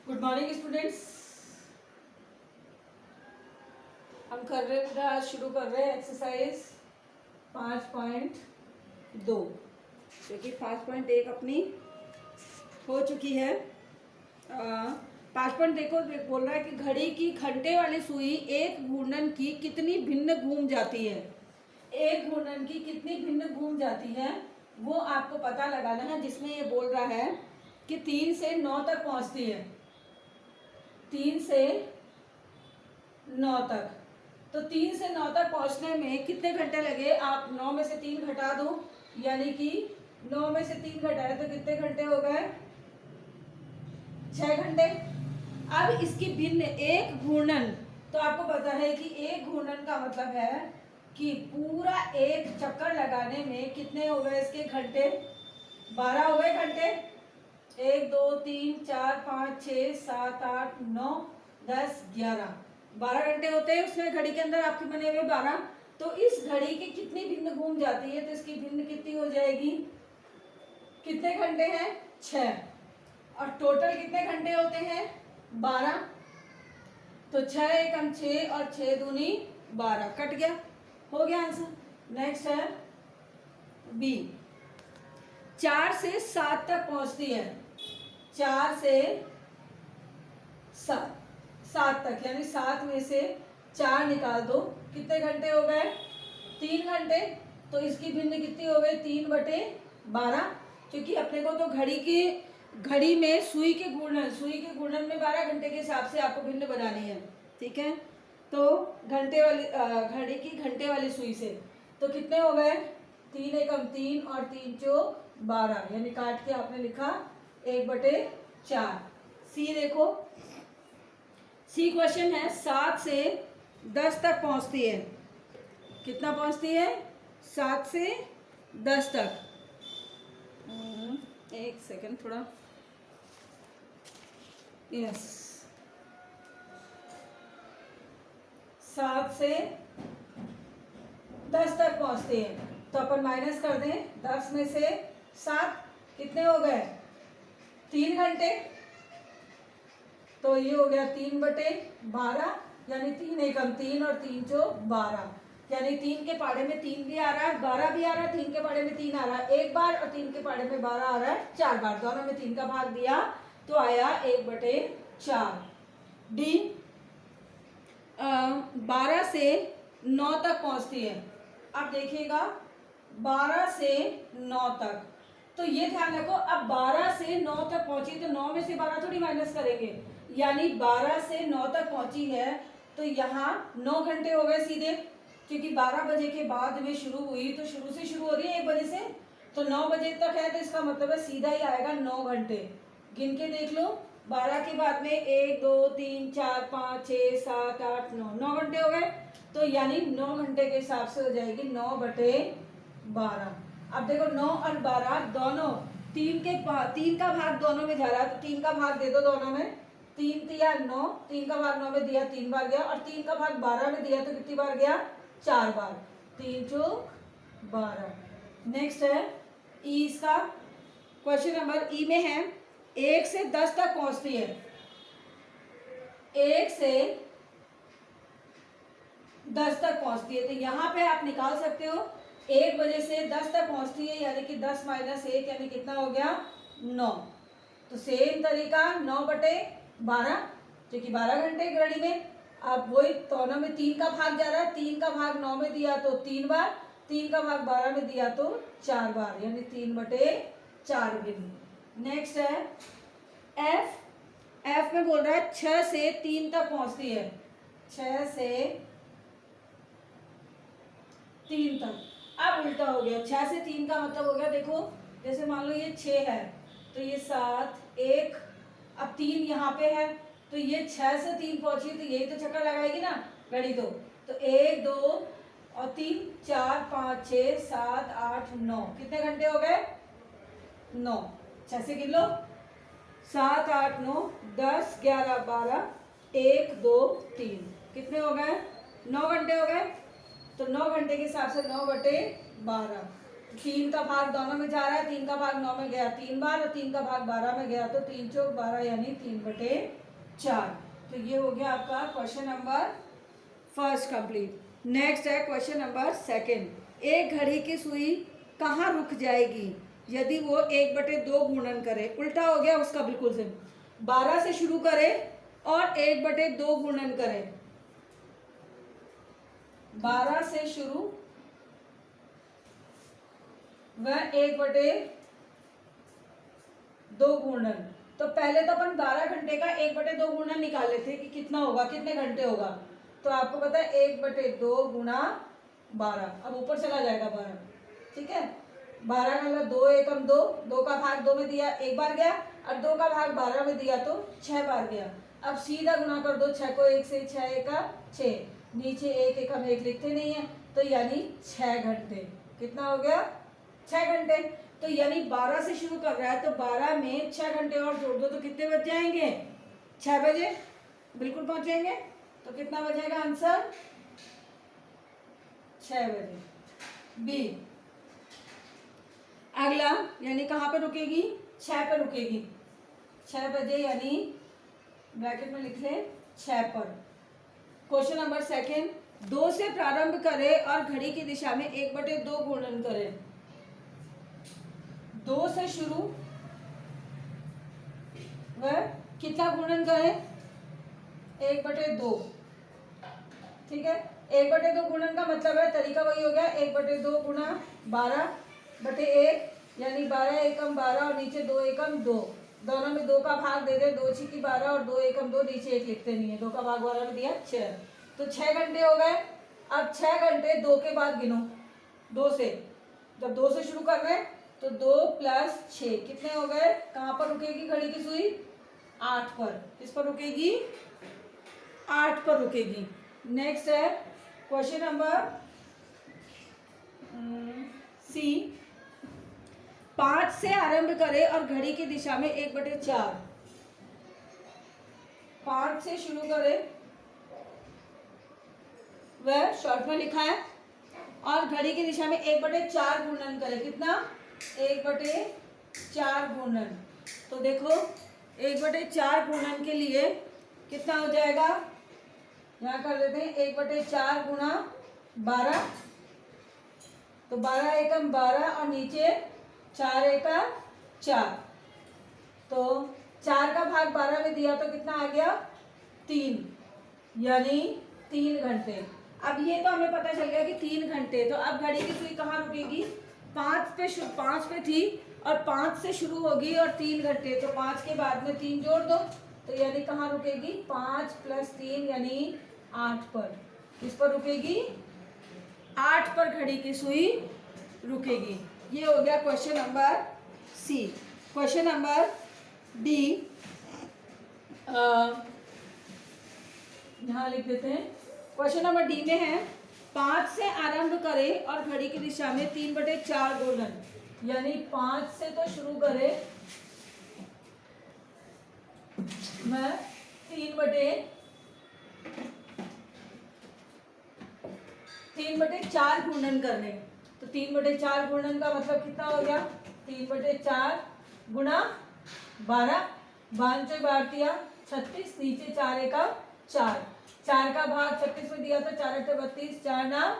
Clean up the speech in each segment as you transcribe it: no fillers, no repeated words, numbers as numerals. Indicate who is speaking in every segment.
Speaker 1: Good morning students. हम कर रहे हैं आज शुरू कर रहे हैं एक्सरसाइज 5.2 क्योंकि 5.1 अपनी हो चुकी है। 5.1 को बोल रहा है कि घड़ी की घंटे वाली सुई एक घूर्णन की कितनी भिन्न घूम जाती है। एक घूर्णन की कितनी भिन्न घूम जाती है वो आपको पता लगाना है, जिसमें ये बोल रहा है कि 3 से 9 तक पहुंचती है। 3 से 9 तक, तो 3 से 9 तक पहुंचने में कितने घंटे लगे? आप 9 में से 3 घटा दो, यानी कि 9 में से 3 घटाए तो कितने घंटे हो गए? 6 घंटे। अब इसकी भिन्न एक घूर्णन, तो आपको पता है कि एक घूर्णन का मतलब है कि पूरा एक चक्कर लगाने में कितने हो गए इसके घंटे? 12 हो गए घंटे। 1 2 3 4 5 6 7 8 9 10 11 12 घंटे होते हैं उसमें घड़ी के अंदर आपके बने हुए 12। तो इस घड़ी की कितनी भिन्न घूम जाती है? तो इसकी भिन्न कितनी हो जाएगी? कितने घंटे हैं? 6। और टोटल कितने घंटे होते हैं? 12। तो 6 एकम 6 और 6 दूनी 12, कट गया, हो गया आंसर। नेक्स्ट है बी। 4 से 7 तक पहुंचती है। 4 से 7 तक, यानी 7 में से 4 निकाल दो, कितने घंटे हो गए? 3 घंटे। तो इसकी भिन्न कितनी हो गई? 3/12, क्योंकि अपने को तो घड़ी में सुई के घूर्णन में 12 घंटे के हिसाब से आपको भिन्न बनानी है, ठीक है। तो घंटे वाली घड़ी की घंटे वाली सुई से तो कितने हो गए? 3 एकम 3 और 3 चौक 12, यानी काट के आपने लिखा 1/4। सी देखो, सी क्वेश्चन है 7 से 10 तक पहुंचती है। कितना पहुंचती है? 7 से 10 तक। एक सेकंड, थोड़ा, यस, 7 से 10 तक पहुंचती है। तो अपन माइनस कर दें, 10 में से 7 कितने हो गए? 3 घंटे। तो ये हो गया 3/12, यानी 3 एकम 3 और 3 चौक 12, यानी 3 के पाड़े में 3 भी आ रहा है, 12 भी आ रहा है, 3 के पाड़े में 3 आ रहा है एक बार, और 3 के पाड़े में 12 आ रहा है 4 बार। दोनों में 3 का भाग दिया तो आया 1/4। डी, 12 से 9 तक पहुंचती है। अब देखिएगा 12 से 9 तक, तो ये ध्यान रखो, अब 12 से 9 तक पहुंची तो 9 में से 12 थोड़ी माइनस करेंगे, यानी 12 से 9 तक पहुंची है तो यहाँ 9 घंटे हो गए सीधे, क्योंकि 12 बजे के बाद में शुरू हुई तो शुरू से शुरू हो रही है 1 बजे से, तो 9 बजे तक है, तो इसका मतलब है सीधा ही आएगा 9 घंटे। गिन के देख लो, 12 के बाद में 1 2 3 4 5 6 7 8 9 घंटे हो गए, तो यानी 9 घंटे के हिसाब से हो जाएगी 9/12। अब देखो 9 और 12 दोनों, 3 का भाग दोनों में जा रहा है, तो 3 का भाग दे दो दोनों में। 3 तिया 9, 3 का भाग 9 में दिया 3 बार गया, और 3 का भाग 12 में दिया तो कितनी बार गया? 4 बार। 3 चौक 12। नेक्स्ट है ई। इसका क्वेश्चन नंबर ई में है 1 से 10 तक पहुंचती है। 1 से 10 तक पहुंचती है, तो यहाँ पे आप निकाल सकते हो 1 बजे से 10 तक पहुंचती है, यानी कि 10 - 1, यानी कितना हो गया? 9। तो सेम तरीका 9/12, जो कि 12 घंटे घड़ी में। अब वही दोनों में 3 का भाग जा रहा है, 3 का भाग 9 में दिया तो 3 बार, 3 का भाग 12 में दिया तो 4 बार, यानी 3/4 गिनी। नेक्स्ट है एफ। एफ में बोल रहा है 6 से 3 तक पहुंचती है। 6 से 3 तक। अब उल्टा हो गया, 6 से 3 का मतलब हो गया, देखो जैसे मान लो ये 6 है तो ये 7 1, अब 3 यहाँ पे है, तो ये 6 से 3 पहुंची तो यही तो चक्कर लगाएगी ना घड़ी। तो 1 2 और 3 4 5 6 7 8 9, कितने घंटे हो गए? 9। 6 से गिन लो, 7 8 9 10 11 12 1 2 3, कितने हो गए? 9 घंटे हो गए। तो 9 घंटे के हिसाब से 9/12। 3 का भाग दोनों में जा रहा है, 3 का भाग 9 में गया 3 बार और 3 का भाग 12 में गया, तो 3 चौक 12 यानी 3/4। तो ये हो गया आपका question number first complete. Next है क्वेश्चन नंबर सेकंड। एक घड़ी की सुई कहाँ रुक जाएगी यदि वो 1/2 गुणन करे। उल्टा हो गया उसका बिल्कुल से, 12 से शुरू करे और 1/2 गुणन करे। 12 से शुरू वह 1/2 गुणन। तो पहले तो अपन 12 घंटे का 1/2 गुणन निकाले थे कि कितना होगा, कितने घंटे होगा। तो आपको पता है 1/2 गुणा 12, अब ऊपर चला जाएगा 12, ठीक है। 12 का मतलब 2 एकम 2, 2 का भाग 2 में दिया 1 बार गया, और 2 का भाग 12 में दिया तो 6 बार गया। अब सीधा गुणा कर दो 6 को 1 से, 6 एका 6, नीचे 1 एकम 1 लिखते नहीं है, तो यानी 6 घंटे। कितना हो गया, 6 घंटे। तो यानी 12 से शुरू कर रहा है, तो 12 में 6 घंटे और जोड़ दो तो कितने बज जाएंगे, 6 बजे बिल्कुल पहुंचेंगे। तो कितना बजेगा आंसर, 6 बजे। बी अगला, यानी कहाँ पे रुकेगी, 6 पे रुकेगी। 6 बजे यानी ब्रैकेट में लिख ले 6 पर। क्वेश्चन नंबर सेकंड, 2 से प्रारंभ करे और घड़ी की दिशा में 1/2 गुणन करे। 2 से शुरू वह कितना गुणन करे, 1/2, ठीक है। 1/2 गुणन का मतलब है, तरीका वही हो गया, 1/2 गुणा 12/1 यानी 12 एकम 12 और नीचे 2 एकम 2, दोनों में 2 का भाग दे दे, 2 छिकी 12 और 2 एकम 2, नीचे 1 लिखते नहीं है, 2 का भाग 12 में दिया 6, तो 6 घंटे हो गए। अब 6 घंटे 2 के बाद गिनो, 2 से, जब 2 से शुरू कर रहे हैं तो 2 + 6 कितने हो गए। कहाँ पर रुकेगी घड़ी की सुई, 8 पर। किस पर रुकेगी, 8 पर रुकेगी। नेक्स्ट है क्वेश्चन नंबर सी, 5 से आरंभ करे और घड़ी की दिशा में 1/4, 5 से शुरू करे, वह शॉर्ट में लिखा है, और घड़ी की दिशा में 1/4 गुणन करे। कितना, 1/4 गुणन। तो देखो 1/4 गुणन के लिए कितना हो जाएगा, यहाँ कर देते हैं 1/4 गुणा 12, तो 12 एकम 12 और नीचे 4 एका 4, तो 4 का भाग 12 में दिया तो कितना आ गया, 3, यानी 3 घंटे। अब ये तो हमें पता चल गया कि 3 घंटे। तो अब घड़ी की सुई कहाँ रुकेगी, 5 पे थी और 5 से शुरू होगी और 3 घंटे, तो 5 के बाद में 3 जोड़ दो, तो यानी कहाँ रुकेगी, 5 + 3 यानी 8 पर। किस पर रुकेगी, 8 पर घड़ी की सुई रुकेगी। ये हो गया question number C. Question number D, यहाँ लिख देते हैं। क्वेश्चन नंबर डी में है, 5 से आरंभ करे और घड़ी की दिशा में 3/4 गुणन, यानी 5 से तो शुरू करे, मैं 3/4 गुणन करने। तो 3/4 गुणन का मतलब कितना हो गया, 3/4 गुणा 12, 5 बार दिया 36, नीचे 4 एका 4, 4 का भाग 36 में दिया था, 4 × 32, 4 × 9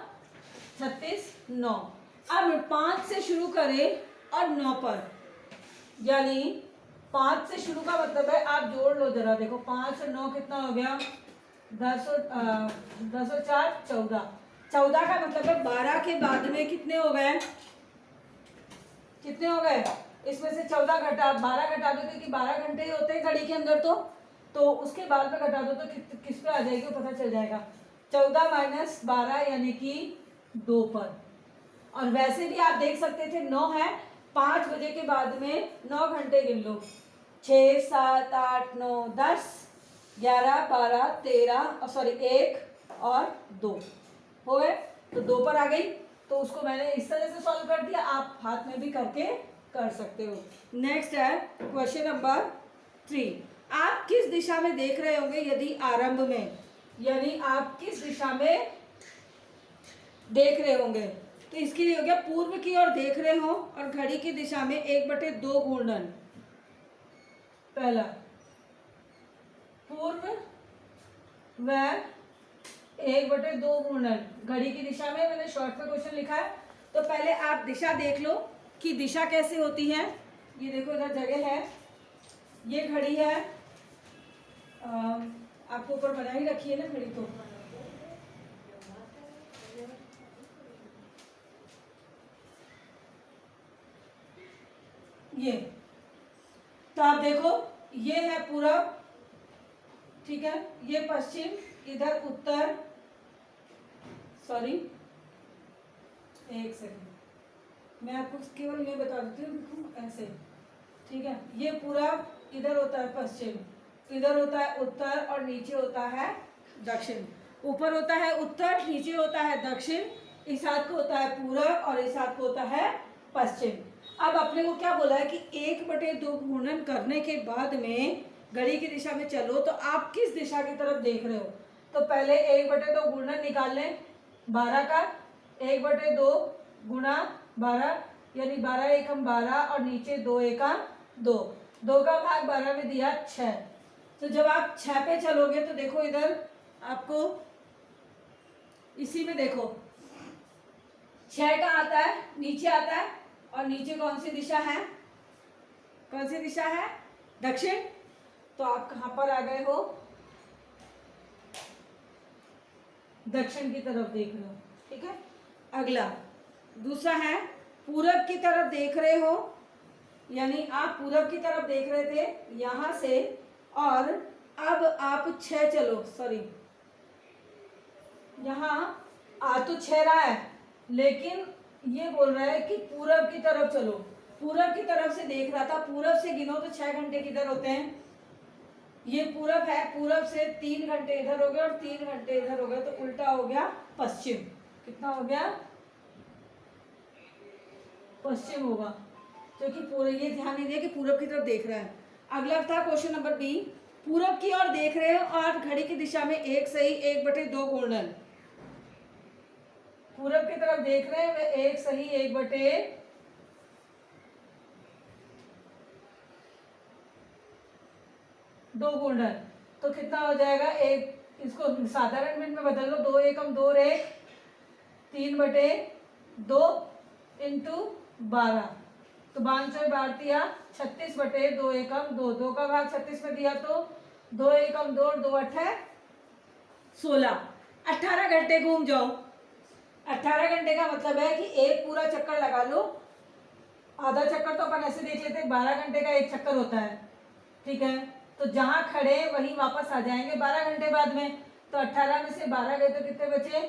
Speaker 1: 36, 9। अब 5 से शुरू करें और 9 पर, यानी 5 से शुरू का मतलब है, आप जोड़ लो जरा, देखो 5 और 9 कितना हो गया, 10 और 4 14, 14 का मतलब है 12 के बाद में कितने हो गए, कितने हो गए, इसमें से 14 घटा 12 घटा दो, क्योंकि 12 घंटे ही होते हैं घड़ी के अंदर, तो उसके बाद में घटा दो तो किस पे आ जाएगी वो पता चल जाएगा, 14 - 12 यानी कि 2 पर। और वैसे भी आप देख सकते थे 9 है, 5 बजे के बाद में 9 घंटे गिन लो, 6 7 8 9 10 11 12 13 सॉरी 1 और 2 हो गए, तो 2 पर आ गई। तो उसको मैंने इस तरह से सॉल्व कर दिया, आप हाथ में भी करके कर सकते हो। नेक्स्ट है क्वेश्चन नंबर 3, आप किस दिशा में देख रहे होंगे यदि आरंभ में, यानी आप किस दिशा में देख रहे होंगे, तो इसके लिए हो गया पूर्व की ओर देख रहे हो और घड़ी की दिशा में 1/2 घूर्णन। पहला पूर्व व 1/2 घूर्णन घड़ी की दिशा में। मैंने शॉर्ट में क्वेश्चन लिखा है, तो पहले आप दिशा देख लो कि दिशा कैसे होती है। ये देखो इधर जगह है, ये घड़ी है, आपको ऊपर बना ही रखी है ना घड़ी, तो ये, तो आप देखो ये है पूरब, ठीक है, ये पश्चिम, इधर उत्तर, सॉरी एक सेकंड मैं आपको केवल ये बता देती हूँ ऐसे, ठीक है। ये पूरब, इधर होता है पश्चिम, इधर होता है उत्तर और नीचे होता है दक्षिण। ऊपर होता है उत्तर, नीचे होता है दक्षिण, इस हाथ को होता है पूरब और इस हाथ को होता है पश्चिम। अब अपने को क्या बोला है कि 1/2 घूर्णन करने के बाद में घड़ी की दिशा में चलो, तो आप किस दिशा की तरफ देख रहे हो। तो पहले 1/2 घूर्णन निकाल लें 12 का, 1/2 गुणा 12 यानी 12 एकम 12 और नीचे 2 एकम 2, 2 का भाग 12 में दिया 6। तो जब आप 6 पे चलोगे तो देखो इधर आपको इसी में देखो 6 का आता है, नीचे आता है, और नीचे कौन सी दिशा है, कौन सी दिशा है, दक्षिण। तो आप कहां पर आ गए हो, दक्षिण की तरफ देख रहे हो, ठीक है। अगला दूसरा है पूरब की तरफ देख रहे हो, यानी आप पूरब की तरफ देख रहे थे यहां से, और अब आप 6 चलो, सॉरी यहां आ तो 6 रहा है, लेकिन ये बोल रहा है कि पूरब की तरफ चलो। पूरब की तरफ से देख रहा था, पूरब से गिनो तो 6 घंटे किधर होते हैं, ये पूरब है, पूरब से 3 घंटे इधर हो गए और 3 घंटे इधर हो गए, तो उल्टा हो गया पश्चिम। कितना हो गया, पश्चिम होगा, क्योंकि पूरे ये ध्यान नहीं दिया कि पूरब की तरफ देख रहा है। अगला था क्वेश्चन नंबर बी, पूरब की ओर देख रहे हो और घड़ी की दिशा में एक सही 1/2 घूर्णन। पूरब की तरफ देख रहे हैं वे एक सही 1/2 घूर्णन। तो कितना हो जाएगा, एक इसको साधारण मिनट में बदल लो, 2 एकम 2 रेख 3/2 इंटू 12, तो 512 दिया 36/2 एकम 2, 2 का भाग 36 में दिया तो 2 एकम 2 2 8 16, 18 घंटे घूम जाओ। 18 घंटे का मतलब है कि एक पूरा चक्कर लगा लो, आधा चक्कर तो अपन ऐसे देख लेते हैं, 12 घंटे का एक चक्कर होता है, ठीक है। तो जहां खड़े वहीं वापस आ जाएंगे 12 घंटे बाद में, तो 18 में से 12 गए तो कितने बचे,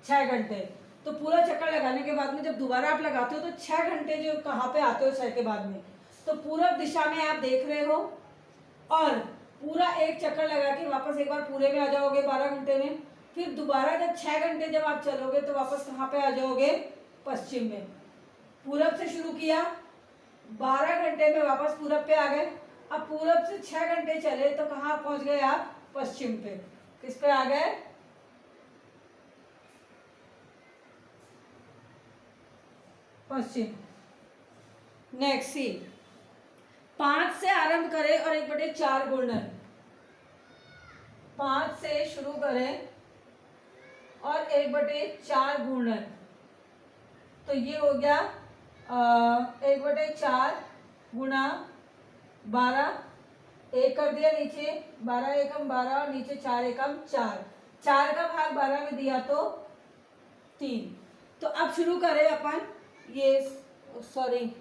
Speaker 1: 6 घंटे। तो पूरा चक्कर लगाने के बाद में जब दोबारा आप लगाते हो तो 6 घंटे जो कहाँ पे आते हो 6 के बाद में, तो पूरब दिशा में आप देख रहे हो, और पूरा एक चक्कर लगा के वापस एक बार पूरे में आ जाओगे 12 घंटे में। फिर दोबारा जब 6 घंटे जब आप चलोगे तो वापस कहाँ पे आ जाओगे, पश्चिम में। पूरब से शुरू किया, 12 घंटे में वापस पूरब पे आ गए। अब पूरब से 6 घंटे चले तो कहाँ पहुंच गए आप, पश्चिम पे। किस पे आ गए, पश्चिम। नेक्स्ट सी, 5 से आरंभ करें और 1/4 घूर्णन। 5 से शुरू करें और 1/4 घूर्णन, तो ये हो गया 1/4 गुणा 12, एक कर दिया नीचे, 12 एकम 12 और नीचे 4 एकम 4, 4 का भाग 12 में दिया तो 3। तो अब शुरू करें अपन, ये सॉरी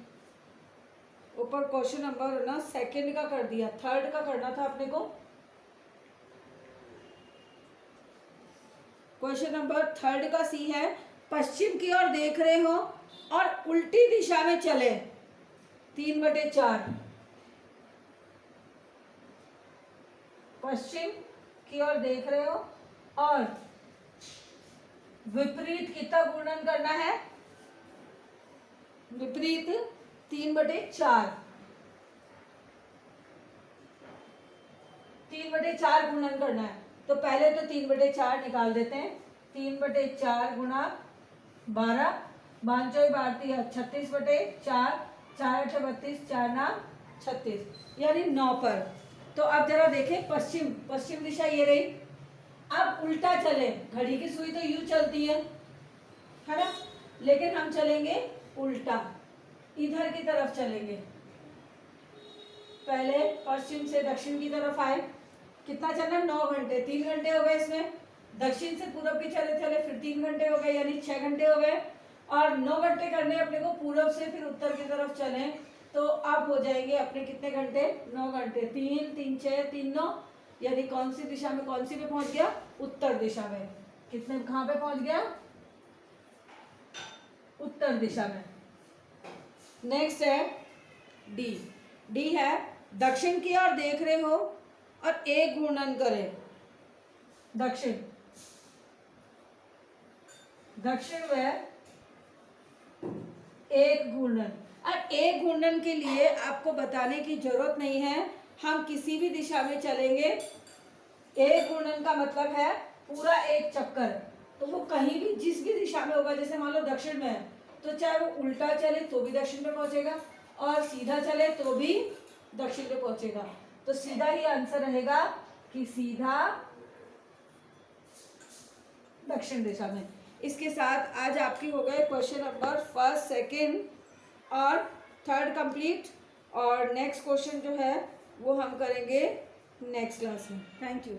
Speaker 1: ऊपर क्वेश्चन नंबर ना सेकंड का कर दिया, थर्ड का करना था अपने को। क्वेश्चन नंबर थर्ड का सी है, पश्चिम की ओर देख रहे हो और उल्टी दिशा में चले 3/4। पश्चिम की ओर देख रहे हो और विपरीत कितना गुणन करना है, विपरीत 3/4, 3/4 गुणन करना है। तो पहले तो 3/4 निकाल देते हैं, 3/4 गुणा 12, 5 भारतीय 36/4, 4 8 32, 4 9 36, यानी 9 पर। तो अब जरा देखें पश्चिम, पश्चिम दिशा ये रही। अब उल्टा चले, घड़ी की सुई तो यूं चलती है ना, लेकिन हम चलेंगे उल्टा, इधर की तरफ चलेंगे। पहले पश्चिम से दक्षिण की तरफ आए, कितना चलना, 9 घंटे, 3 घंटे हो गए इसमें। दक्षिण से पूरब भी चले चले, फिर 3 घंटे हो गए, यानी 6 घंटे हो गए। और 9 घंटे करने अपने को पूरब से, फिर उत्तर की तरफ चलें तो अब हो जाएंगे अपने कितने घंटे, 9 घंटे। 3 3 6 3 9, यानी कौन सी दिशा में, कौन सी पे पहुंच गया, उत्तर दिशा में। कितने, कहाँ पे पहुंच गया, उत्तर दिशा में। नेक्स्ट है डी। डी है दक्षिण की ओर देख रहे हो और एक घूर्णन करें, दक्षिण, दक्षिण में एक घूर्णन। और एक घूर्णन के लिए आपको बताने की जरूरत नहीं है, हम किसी भी दिशा में चलेंगे। एक घूर्णन का मतलब है पूरा एक चक्कर, तो वो कहीं भी जिस भी दिशा में होगा, जैसे मान लो दक्षिण में है तो चाहे वो उल्टा चले तो भी दक्षिण पे पहुंचेगा, और सीधा चले तो भी दक्षिण पे पहुंचेगा। तो सीधा ही आंसर रहेगा कि सीधा दक्षिण दिशा में। इसके साथ आज आपकी हो गए क्वेश्चन नंबर 1, 2 और 3 कंप्लीट, और नेक्स्ट क्वेश्चन जो है वो हम करेंगे नेक्स्ट क्लास में। Thank you.